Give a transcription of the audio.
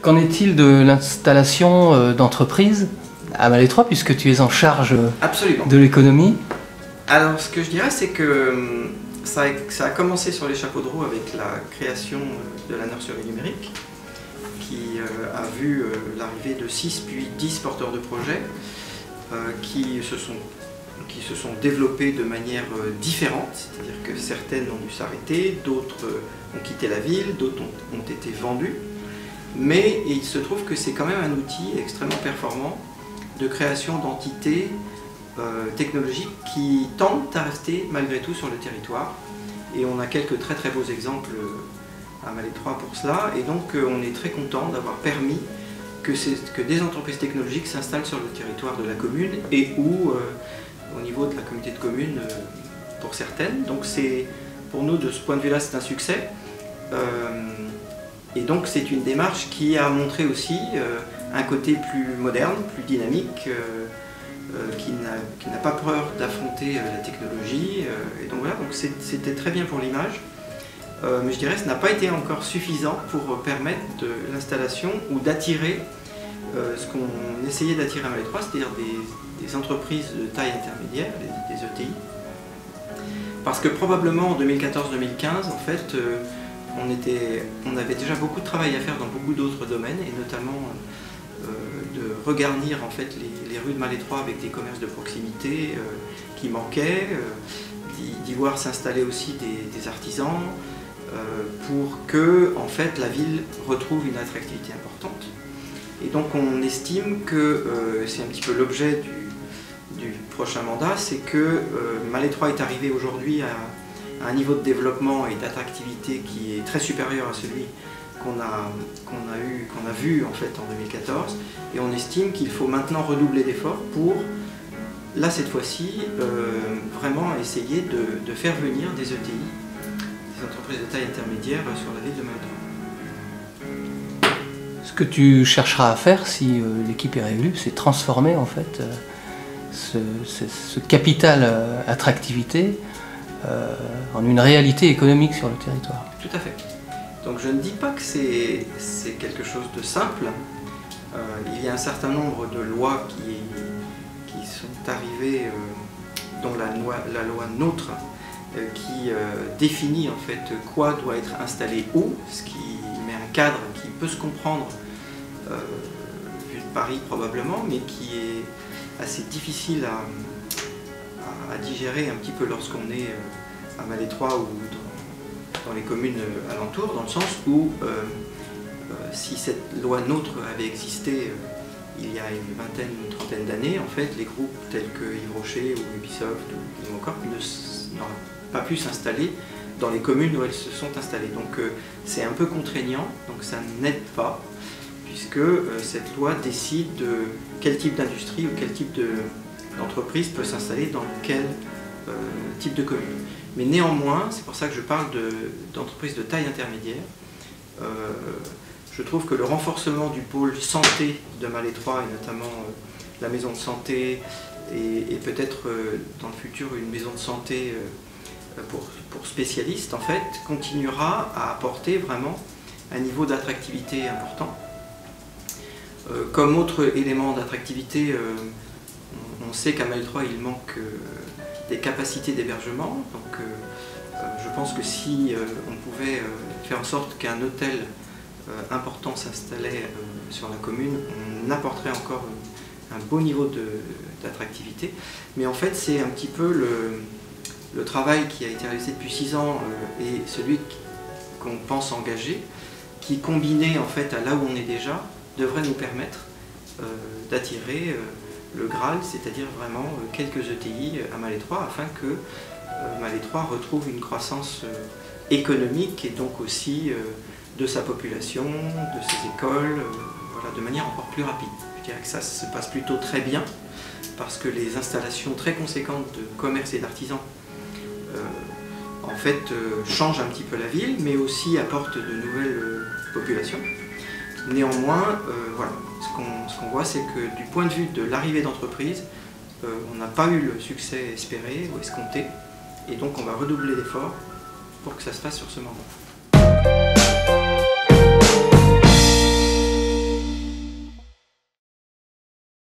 Qu'en est-il de l'installation d'entreprises à Malétroit, puisque tu es en charge de l'économie? Alors, ce que je dirais, c'est que ça a commencé sur les chapeaux de roue avec la création de la nurserie numérique, qui a vu l'arrivée de 6 puis 10 porteurs de projets qui se sont développés de manière différente, c'est-à-dire que certaines ont dû s'arrêter, d'autres ont quitté la ville, d'autres ont été vendues, mais il se trouve que c'est quand même un outil extrêmement performant de création d'entités technologiques qui tentent à rester malgré tout sur le territoire, et on a quelques très très beaux exemples à Malétroit pour cela, et donc on est très content d'avoir permis que des entreprises technologiques s'installent sur le territoire de la commune et ou au niveau de la communauté de communes pour certaines. Donc pour nous, de ce point de vue là, c'est un succès, et donc c'est une démarche qui a montré aussi un côté plus moderne, plus dynamique, qui n'a pas peur d'affronter la technologie, et donc voilà, donc c'était très bien pour l'image. Mais je dirais que ce n'a pas été encore suffisant pour permettre de l'installation ou d'attirer ce qu'on essayait d'attirer à Malétroit, c'est-à-dire des entreprises de taille intermédiaire, des ETI. Parce que probablement en 2014-2015, en fait, on avait déjà beaucoup de travail à faire dans beaucoup d'autres domaines, et notamment de regarnir en fait les rues de Malétroit avec des commerces de proximité qui manquaient, d'y voir s'installer aussi des artisans, pour que en fait, la ville retrouve une attractivité importante. Et donc on estime que c'est un petit peu l'objet du prochain mandat, c'est que Malétroit est arrivé aujourd'hui à un niveau de développement et d'attractivité qui est très supérieur à celui qu'on a vu en fait en 2014, et on estime qu'il faut maintenant redoubler d'efforts pour, là cette fois-ci, vraiment essayer de faire venir des ETI, des entreprises de taille intermédiaire, sur la ville de Malétroit. Ce que tu chercheras à faire si l'équipe est réélue, c'est transformer en fait ce capital attractivité en une réalité économique sur le territoire. Tout à fait. Donc je ne dis pas que c'est quelque chose de simple. Il y a un certain nombre de lois qui sont arrivées, dont la loi NOTRe, qui définit en fait quoi doit être installé où, ce qui met un cadre qui peut se comprendre vu de Paris probablement, mais qui est assez difficile à digérer un petit peu lorsqu'on est à Malétroit ou dans les communes alentours, dans le sens où si cette loi NOTRe avait existé il y a une vingtaine, une trentaine d'années, en fait, les groupes tels que Yves Rocher ou Ubisoft ou encore n'auraient pas pu s'installer dans les communes où elles se sont installées. Donc c'est un peu contraignant, donc ça n'aide pas, puisque cette loi décide de quel type d'industrie ou quel type d'entreprise peut s'installer dans quel type de commune. Mais néanmoins, c'est pour ça que je parle d'entreprises de taille intermédiaire. Je trouve que le renforcement du pôle santé de Malétroit, et notamment la maison de santé, et peut-être dans le futur une maison de santé pour spécialistes, en fait, continuera à apporter vraiment un niveau d'attractivité important. Comme autre élément d'attractivité, on sait qu'à Malétroit il manque des capacités d'hébergement, donc je pense que si on pouvait faire en sorte qu'un hôtel important s'installait sur la commune, on apporterait encore un beau niveau d'attractivité. Mais en fait c'est un petit peu le travail qui a été réalisé depuis 6 ans et celui qu'on pense engager, qui combiné en fait à là où on est déjà, devrait nous permettre d'attirer le Graal, c'est-à-dire vraiment quelques ETI à Malétroit, afin que Malétroit retrouve une croissance économique et donc aussi de sa population, de ses écoles, voilà, de manière encore plus rapide. Je dirais que ça se passe plutôt très bien, parce que les installations très conséquentes de commerce et d'artisans en fait changent un petit peu la ville, mais aussi apportent de nouvelles populations. Néanmoins, voilà, ce qu'on voit, c'est que du point de vue de l'arrivée d'entreprises, on n'a pas eu le succès espéré ou escompté, et donc on va redoubler d'efforts pour que ça se fasse sur ce mandat.